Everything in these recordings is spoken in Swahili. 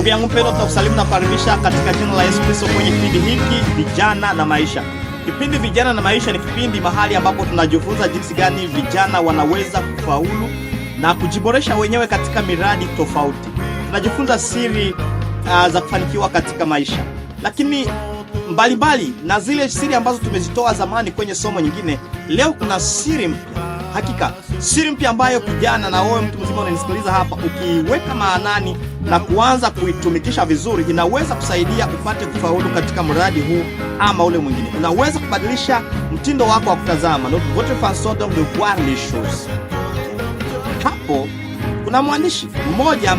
Ndugu yangu mpendwa, tunakusalimu na kukaribisha katika jina la Yesu Kristo kwenye kipindi hiki Vijana na Maisha. Kipindi Vijana na Maisha ni kipindi mahali ambapo tunajifunza jinsi gani vijana wanaweza kufaulu na kujiboresha wenyewe katika miradi tofauti. Tunajifunza siri za kufanikiwa katika maisha. Lakini mbalimbali na zile siri ambazo tumezitoa zamani kwenye somo nyingine, leo kuna siri mpya. Hakika siri mpya ambayo kijana na wewe mtu mzima unanisikiliza hapa, ukiweka maanani na kuanza kuitumikisha vizuri, inaweza kusaidia upate kufaulu katika mradi huu ama ule mwingine. Unaweza kubadilisha mtindo wako wa kutazama, votre façon de voir les choses. Hapo kuna mwandishi mmoja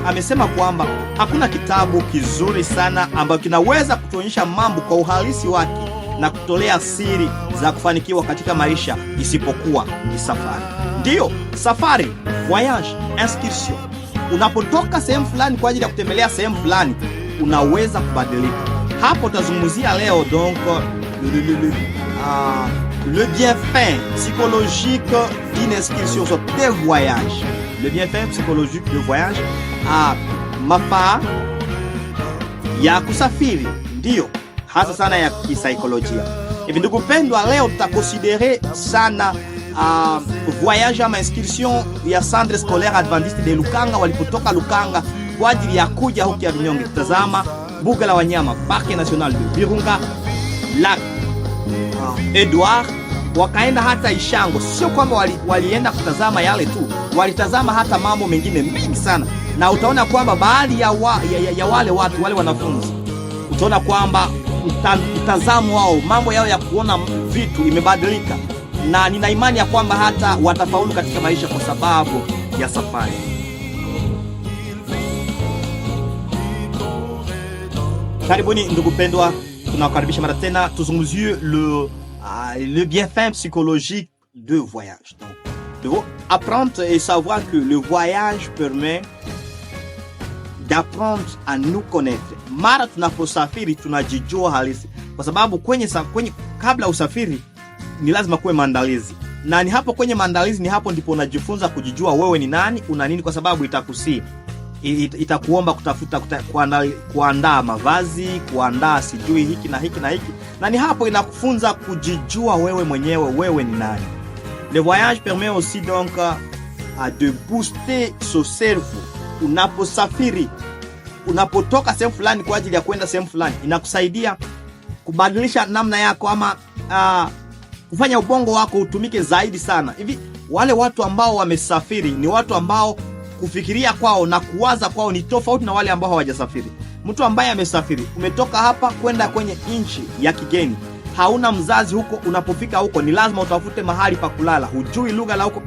amesema kwamba hakuna kitabu kizuri sana ambacho kinaweza kutuonyesha mambo kwa uhalisi wake na kutolea siri za kufanikiwa katika maisha isipokuwa ni safari. Ndiyo, safari, voyage, inscription. Unapotoka sehemu fulani kwa ajili ya kutembelea sehemu fulani, unaweza kubadilika. Hapo tutazungumzia leo donc le bienfait psychologique d'une inscription sur tes voyages. Le bienfait psychologique de voyage, mafaa ya kusafiri. Ndiyo, hasa sana ya kisaikolojia. Hivi ndugu pendwa, leo tutakonsidere sana voyage ama inscription ya Centre Scolaire Adventiste de Lukanga, walipotoka Lukanga kwa ajili ya kuja huku ya Runyonge. Tutazama Buga la Wanyama, Parc National de Virunga, Lac Edouard, wakaenda hata Ishango. Sio kwamba walienda kutazama yale tu, walitazama hata mambo mengine mengi sana, na utaona kwamba baadhi ya wale watu, wale wanafunzi, utaona kwamba mtazamo wao, mambo yao ya kuona vitu imebadilika, na nina imani ya kwamba hata watafaulu katika maisha kwa sababu ya safari. Karibuni ndugu pendwa, tunakaribisha mara tena tuzungumzie le bienfait psychologique de voyage. Donc, il faut apprendre et savoir que le voyage permet d'apprendre à nous connaître. Mara tunaposafiri tunajijua halisi, kwa sababu kwenye kabla usafiri ni lazima kuwe maandalizi, na ni hapo kwenye maandalizi, ni hapo ndipo unajifunza kujijua wewe ni nani, una nini, kwa sababu itakuomba kutafuta kuandaa mavazi, kuandaa sijui hiki na hiki na hiki, na ni hapo inakufunza kujijua wewe mwenyewe, wewe ni nani. Le voyage permet aussi donc de booster son cerveau. Unaposafiri, unapotoka sehemu fulani kwa ajili ya kwenda sehemu fulani, inakusaidia kubadilisha namna yako ama kufanya ubongo wako utumike zaidi sana. Hivi wale watu ambao wamesafiri ni watu ambao kufikiria kwao na kuwaza kwao ni tofauti na wale ambao hawajasafiri. Mtu ambaye amesafiri, umetoka hapa kwenda kwenye nchi ya kigeni, hauna mzazi huko, unapofika huko ni lazima utafute mahali pa kulala, hujui lugha la huko.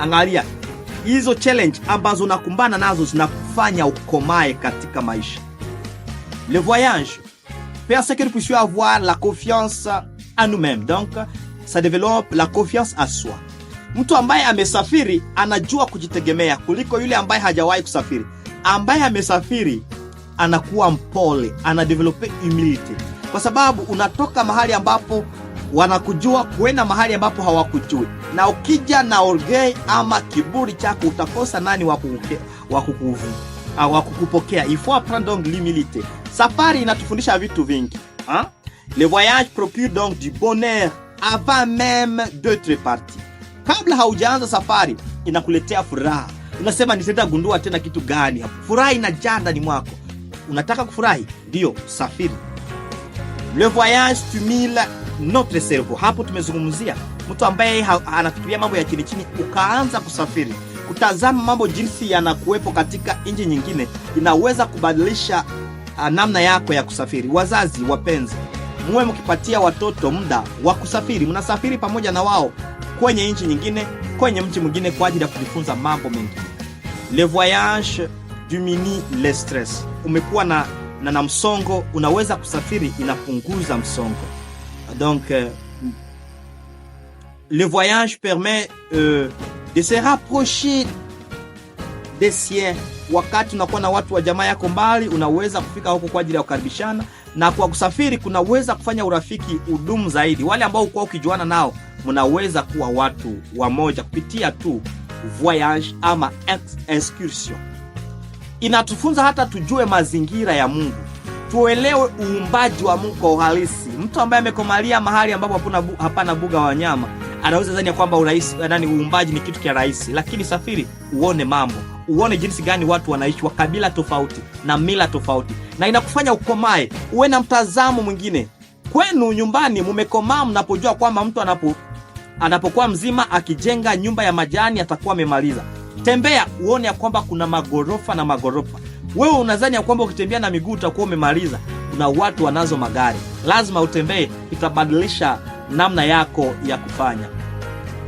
Angalia hizo challenge ambazo unakumbana nazo zinakufanya ukomae katika maisha. Le voyage fait ce que nous puissions avoir la confiance en nous-mêmes. Donc ça développe la confiance à soi. Mtu ambaye amesafiri anajua kujitegemea kuliko yule ambaye hajawahi kusafiri. Ambaye amesafiri anakuwa mpole, anadevelope humility, kwa sababu unatoka mahali ambapo wanakujua kwenda mahali ambapo hawakujui. Na ukija na orgueil ama kiburi chako, utakosa nani wa kukupokea. Il faut apprendre donc l'humilité. Safari inatufundisha vitu vingi. Le voyage procure donc du bonheur avant même d'être parti. Kabla haujaanza safari inakuletea furaha. Unasema nitaenda gundua tena kitu gani hapo. Furaha inajaa ndani mwako. Unataka kufurahi? Ndio, safiri. Le voyage stimule notre cerveau. Hapo tumezungumzia mtu ambaye anafikiria mambo ya chini chini, ukaanza kusafiri, kutazama mambo jinsi yanakuwepo katika nchi nyingine, inaweza kubadilisha namna yako ya kusafiri. Wazazi wapenzi, muwe mkipatia watoto muda wa kusafiri, mnasafiri pamoja na wao kwenye nchi nyingine, kwenye mji mwingine kwa ajili ya kujifunza mambo mengi. Le voyage diminue le stress. Umekuwa na msongo, unaweza kusafiri, inapunguza msongo. Donc le voyage permet de se rapprocher des siens. Wakati unakuwa na watu wa jamaa yako mbali, unaweza kufika huko kwa ajili ya kukaribishana, na kwa kusafiri kunaweza kufanya urafiki udumu zaidi. Wale ambao uko ukijuana nao, mnaweza kuwa watu wamoja kupitia tu voyage ama excursion. inatufunza hata tujue mazingira ya Mungu, tuelewe uumbaji wa Mungu kwa uhalisi. Mtu ambaye amekomalia mahali ambapo hapana buga wa wanyama anaweza dhani kwamba uumbaji ni kitu kia rahisi, lakini safiri uone mambo, uone jinsi gani watu wanaishi wa kabila tofauti na mila tofauti, na inakufanya ukomae, uwe na mtazamo mwingine. Kwenu nyumbani mumekomaa mnapojua kwamba mtu anapokuwa mzima akijenga nyumba ya majani atakuwa amemaliza. Tembea uone ya kwamba kuna magorofa na magorofa. Wewe unadhani ya kwamba ukitembea na miguu utakuwa umemaliza. Kuna watu wanazo magari. Lazima utembee, itabadilisha namna yako ya kufanya.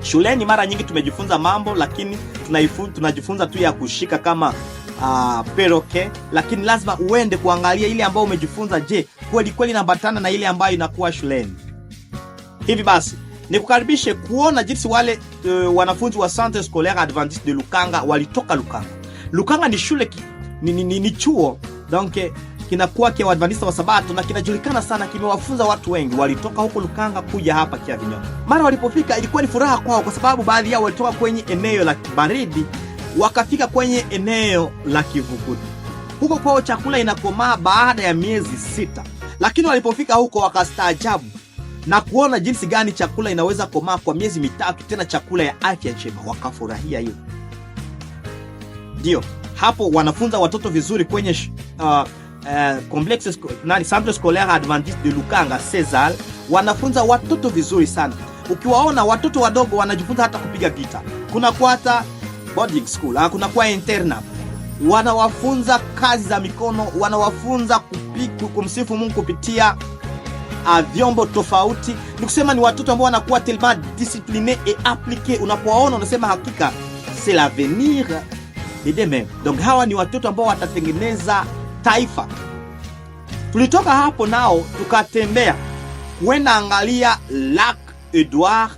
Shuleni mara nyingi tumejifunza mambo, lakini tunajifunza tu ya kushika kama peroke, lakini lazima uende kuangalia ile ambayo umejifunza, je, kweli kweli inaambatana na ile ambayo inakuwa shuleni. Hivi basi nikukaribishe kuona jinsi wale wanafunzi wa Centre Scolaire Adventiste de Lukanga walitoka Lukanga. Lukanga ni shule ni chuo, donc kinakuwa kia Adventiste wa Sabato na kinajulikana sana, kimewafunza watu wengi. Walitoka huko Lukanga kuja hapa Kiavinyonge. Mara walipofika ilikuwa ni furaha kwao, kwa sababu baadhi yao walitoka kwenye eneo la baridi wakafika kwenye eneo la kivukuti. Huko kwao chakula inakomaa baada ya miezi 6, lakini walipofika huko wakastaajabu na kuona jinsi gani chakula inaweza komaa kwa miezi 3, tena chakula ya afya njema. Wakafurahia hiyo. Ndio hapo wanafunza watoto vizuri kwenye complexe Centre Scolaire Adventiste de Lukanga Cesar. Wanafunza watoto vizuri sana. Ukiwaona watoto wadogo wanajifunza hata kupiga gita. Kuna kwata boarding school, kuna kwa internat. Wanawafunza kazi za mikono, wanawafunza kumsifu Mungu kupitia vyombo tofauti. Nikusema ni watoto ambao wanakuwa tellement disciplinés et appliqués. Unapowaona unasema hakika c'est l'avenir de demain. Donc hawa ni watoto ambao watatengeneza taifa. Tulitoka hapo nao tukatembea kwenda angalia Lac Edouard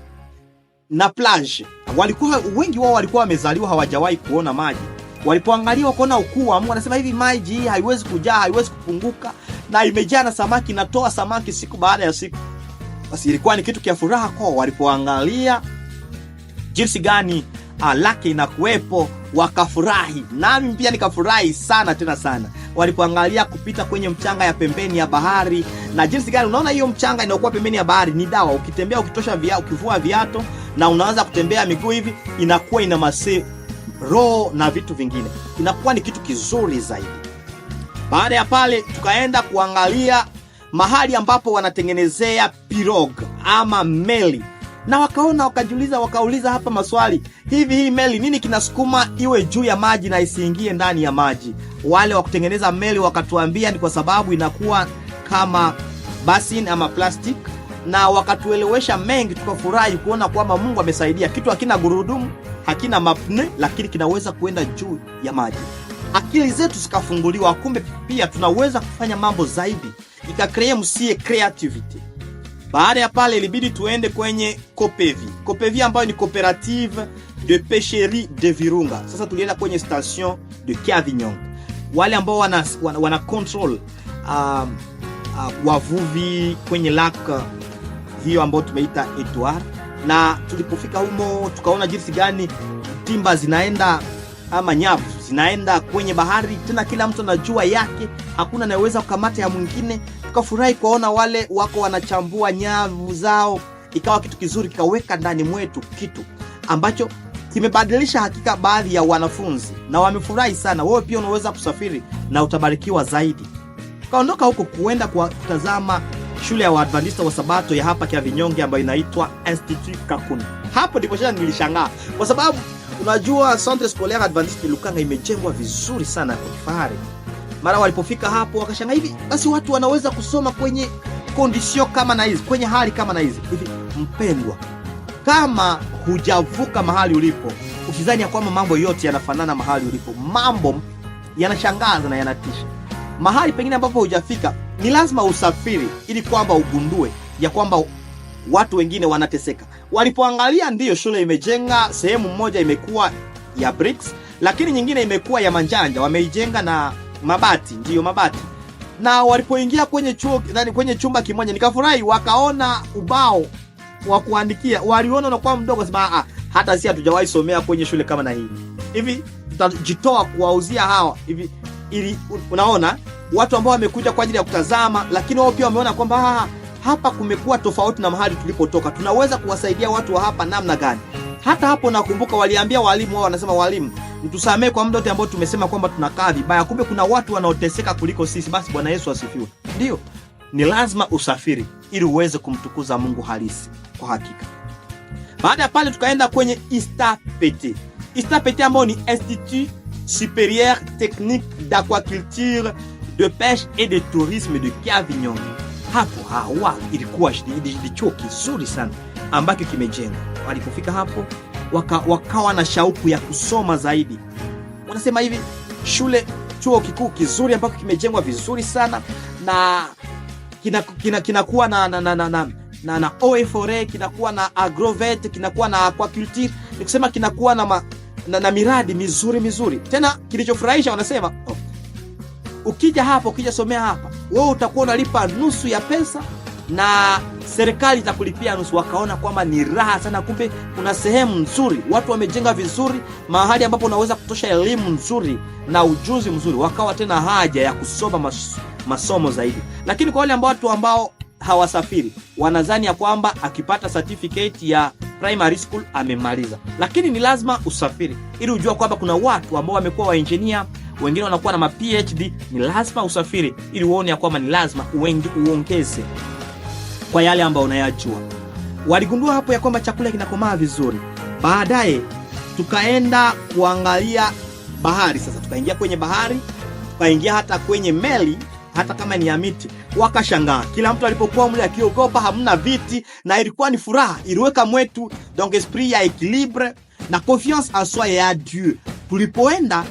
na plage. Walikuwa wengi wao walikuwa wamezaliwa hawajawahi kuona maji. Walipoangalia wakaona ukuu wa Mungu, wanasema hivi maji hii haiwezi kujaa, haiwezi kupunguka, na imejaa na samaki, inatoa samaki siku baada ya siku. Basi ilikuwa ni kitu kia furaha kwao walipoangalia jinsi gani lake inakuwepo, wakafurahi. Nami pia nikafurahi sana tena sana walipoangalia kupita kwenye mchanga ya pembeni ya bahari, na jinsi gani unaona hiyo mchanga inayokuwa pembeni ya bahari ni dawa. Ukitembea ukivua viatu na unaanza kutembea miguu hivi, inakuwa ina roho na vitu vingine, inakuwa ni kitu kizuri zaidi. Baada ya pale tukaenda kuangalia mahali ambapo wanatengenezea pirogue ama meli, na wakauliza hapa maswali. Hivi hii meli nini kinasukuma iwe juu ya maji na isiingie ndani ya maji? Wale wa kutengeneza meli wakatuambia ni kwa sababu inakuwa kama basin ama plastic, na wakatuelewesha mengi. Tukafurahi kuona kwamba Mungu amesaidia. Kitu hakina gurudumu, hakina mapne, lakini kinaweza kuenda juu ya maji. Akili zetu zikafunguliwa, kumbe pia tunaweza kufanya mambo zaidi, ikakrea msie creativity. Baada ya pale ilibidi tuende kwenye Copevi ambayo ni Coopérative de Pêcherie de Virunga. Sasa tulienda kwenye station de Kiavinyonge. Wale ambao wana control wavuvi kwenye lac hiyo ambayo tumeita Edouard. Na tulipofika humo tukaona jinsi gani timba zinaenda ama nyavu zinaenda kwenye bahari, tena kila mtu anajua yake, hakuna anayeweza kukamata ya mwingine. Tukafurahi kuona wale wako wanachambua nyavu zao, ikawa kitu kizuri, kaweka ndani mwetu kitu ambacho kimebadilisha hakika baadhi ya wanafunzi, na wamefurahi sana. Wewe pia unaweza kusafiri na utabarikiwa zaidi. Tukaondoka huko kuenda kutazama shule ya Waadventista wa Sabato ya hapa Kiavinyonge ambayo inaitwa Institut Kakuna. Hapo ndipo nilishangaa, kwa sababu unajua Centre Scolaire Adventiste de Lukanga imejengwa vizuri sana kwa kifahari. Mara walipofika hapo wakashangaa, hivi basi watu wanaweza kusoma kwenye condition kama na hizi, kwenye hali kama na hizi. Hivi mpendwa, kama hujavuka mahali ulipo, usidhani ya kwamba mambo yote yanafanana mahali ulipo. Mambo yanashangaza na yanatisha. Mahali pengine ambapo hujafika ni lazima usafiri ili kwamba ugundue ya kwamba watu wengine wanateseka. Walipoangalia ndiyo shule imejenga sehemu moja imekuwa ya bricks, lakini nyingine imekuwa ya manjanja, wameijenga na mabati, ndiyo mabati. Na walipoingia kwenye kwenye chumba kimoja nikafurahi, wakaona ubao wa kuandikia. Waliona unakuwa mdogo, sema hata sisi hatujawahi somea kwenye shule kama na hii. Hivi tutajitoa kuwauzia hawa hivi, ili unaona watu ambao wamekuja kwa ajili ya kutazama, lakini wao pia wameona kwamba hapa kumekuwa tofauti na mahali tulipotoka, tunaweza kuwasaidia watu wa hapa namna gani. Hata hapo nakumbuka waliambia walimu wao, wanasema walimu, mtusamee kwa muda wote ambao tumesema kwamba tunakaa vibaya, kumbe kuna watu wanaoteseka kuliko sisi. Basi Bwana Yesu asifiwe. Ndio, ni lazima usafiri ili uweze kumtukuza Mungu halisi kwa hakika. Baada ya pale tukaenda kwenye ISTAPT. ISTAPT ambao ni Institut Supérieur Technique d'Aquaculture, de Pêche et de Tourisme de Avignon. Hapo ilikuwa chuo kizuri sana ambacho kimejengwa. Walipofika hapo wakawa na shauku ya kusoma zaidi. Wanasema hivi, chuo kikuu kizuri ambacho kimejengwa vizuri sana, na kinakuwa na OFORE, kinakuwa na agrovet, kinakuwa na aquaculture, nikusema kinakuwa na miradi mizuri. Tena kilichofurahisha, wanasema ukija hapo, ukija somea hapa, wewe utakuwa unalipa nusu ya pesa na serikali itakulipia nusu. Wakaona kwamba ni raha sana, kumbe kuna sehemu nzuri, watu wamejenga vizuri, mahali ambapo unaweza kutosha elimu nzuri na ujuzi mzuri. Wakawa tena haja ya kusoma masomo zaidi. Lakini kwa wale watu ambao hawasafiri, wanadhani ya kwamba akipata certificate ya primary school amemaliza, lakini ni lazima usafiri ili ujue kwamba kuna watu ambao wamekuwa wa engineer, wengine wanakuwa na ma PhD. Ni lazima usafiri ili uone ya kwamba ni lazima uongeze kwa yale ambayo unayajua. Waligundua hapo ya kwamba chakula kinakomaa vizuri. Baadaye tukaenda kuangalia bahari. Sasa tukaingia kwenye bahari, tukaingia hata kwenye meli, hata kama ni ya miti. Wakashangaa, kila mtu alipokuwa mle akiogopa, hamna viti, na ilikuwa ni furaha. Iliweka mwetu donc esprit ya équilibre na confiance en soi et à Dieu. Tulipoenda,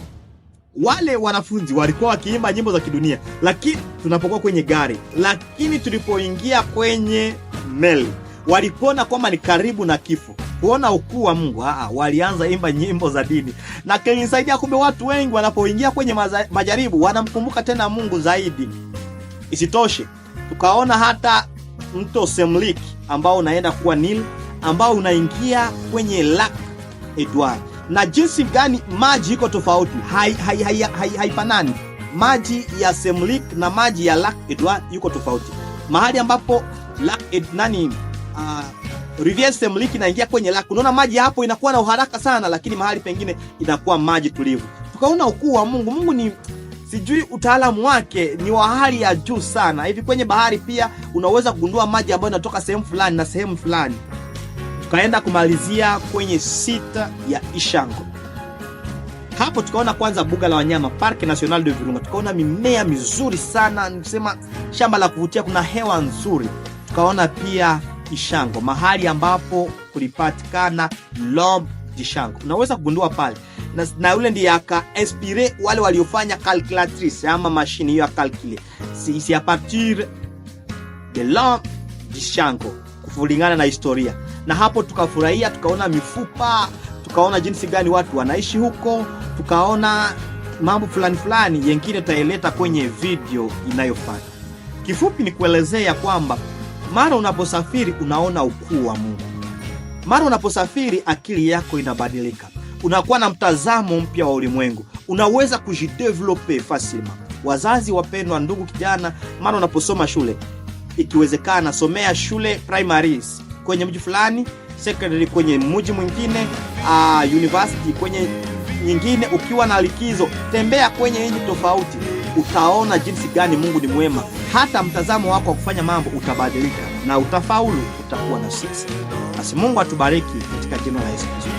wale wanafunzi walikuwa wakiimba nyimbo za kidunia, lakini tunapokuwa kwenye gari. Lakini tulipoingia kwenye meli, walipona kwamba ni karibu na kifo, kuona ukuu wa Mungu. Walianza imba nyimbo za dini, na kilisaidia. Kumbe watu wengi wanapoingia kwenye majaribu wanamkumbuka tena Mungu zaidi. Isitoshe, tukaona hata mto Semlik ambao unaenda kuwa Nile, ambao unaingia kwenye Lac Edward, na jinsi gani maji iko tofauti, haifanani. Maji ya Semlik na maji ya Lac Edward yuko tofauti. Mahali ambapo Rivière Semlik inaingia kwenye Lac, unaona maji hapo inakuwa na uharaka sana, lakini mahali pengine inakuwa maji tulivu. Tukaona ukuu wa Mungu. Mungu ni sijui utaalamu wake ni wa hali ya juu sana. Hivi kwenye bahari pia unaweza kugundua maji ambayo yanatoka sehemu fulani na sehemu fulani. Tukaenda kumalizia kwenye sita ya Ishango. Hapo tukaona kwanza buga la wanyama, Parc National de Virunga. Tukaona mimea mizuri sana, nisema shamba la kuvutia, kuna hewa nzuri. Tukaona pia Ishango, mahali ambapo kulipatikana l'homme d'Ishango. Unaweza kugundua pale. Na yule ndiye aka-inspire wale waliofanya calculatrice ama machine hiyo ya calculer. Si à partir de l'homme d'Ishango, kulingana na historia. Na hapo tukafurahia, tukaona mifupa, tukaona jinsi gani watu wanaishi huko, tukaona mambo fulani yengine tutaeleta kwenye video inayofuata. Kifupi ni kuelezea kwamba mara unaposafiri unaona ukuu wa Mungu. Mara unaposafiri akili yako inabadilika. Unakuwa na mtazamo mpya wa ulimwengu. Unaweza kujidevelope facilement. Wazazi wapendwa, ndugu kijana, mara unaposoma shule, ikiwezekana somea shule primary kwenye mji fulani, secondary kwenye mji mwingine, university kwenye nyingine. Ukiwa na likizo, tembea kwenye nchi tofauti, utaona jinsi gani Mungu ni mwema. Hata mtazamo wako wa kufanya mambo utabadilika na utafaulu, utakuwa na success. Basi Mungu atubariki katika jina la Yesu Kristo.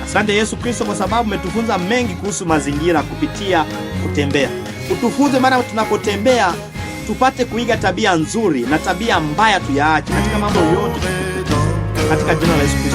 Asante Yesu Kristo kwa sababu umetufunza mengi kuhusu mazingira kupitia kutembea. Utufunze mara tunapotembea tupate kuiga tabia nzuri na tabia mbaya tuyaache katika mambo yote. Katika jina la Yesu Kristo.